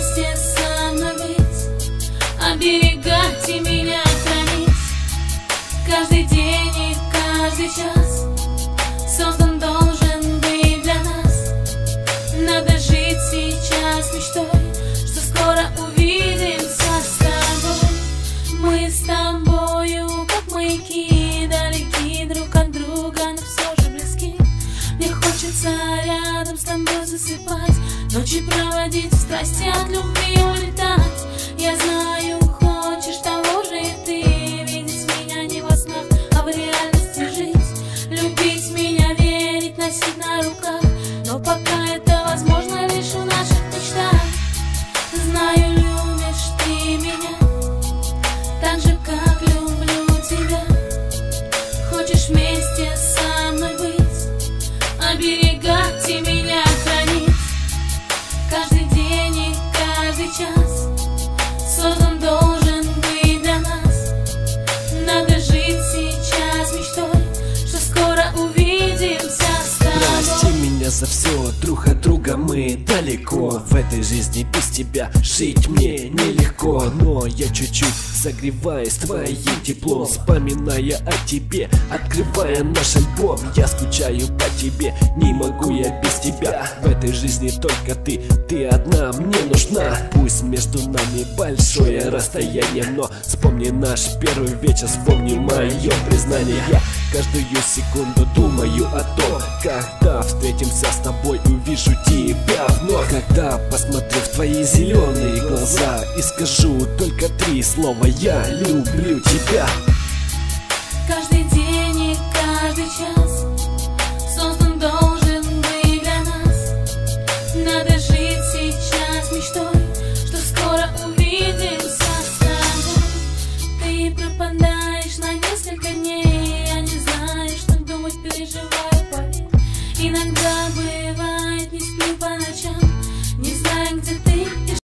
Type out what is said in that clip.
вместе со мной быть, оберегать и меня хранить. Каждый день и каждый час создан должен быть для нас. Надо жить сейчас мечтой, что скоро увидимся с тобой. Мы с тобою как маяки, далеки друг от друга, но все же близки. Мне хочется рядом с тобой засыпать, ночи проводить в страсти, от любви улетать. Я знаю, хочешь того же и ты, видеть меня не во снах, а в реальности жить. Любить меня, верить, носить на руках, но пока это возможно лишь в наших мечтах. Знаю, любишь ты меня так же, как люблю тебя. Хочешь вместе со мной быть, оберегать и меня хранить. Каждый день и каждый час создан должен быть для нас. Надо жить сейчас мечтой, что скоро увидимся с тобой. Прости меня за все, друг от друга мы далеко. В этой жизни без тебя жить мне нелегко, но я чуть-чуть согреваюсь твоим теплом, вспоминая о тебе, открывая наш альбом. Я скучаю по тебе, не могу я без тебя. В этой жизни только ты одна мне нужна. Пусть между нами большое расстояние, но вспомни наш первый вечер, вспомни мое признание. Я каждую секунду думаю о том, когда встретимся с тобой, увижу тебя вновь. Когда посмотрю в твои зеленые глаза и скажу только 3 слова: я люблю тебя. Каждый день и каждый час создан должен быть для нас. Надо жить сейчас мечтой, что скоро увидимся с тобой. Ты пропадаешь на несколько дней, я не знаю, что думать, переживаю, поверь. Иногда бывает, не сплю по ночам, не знаю, где ты.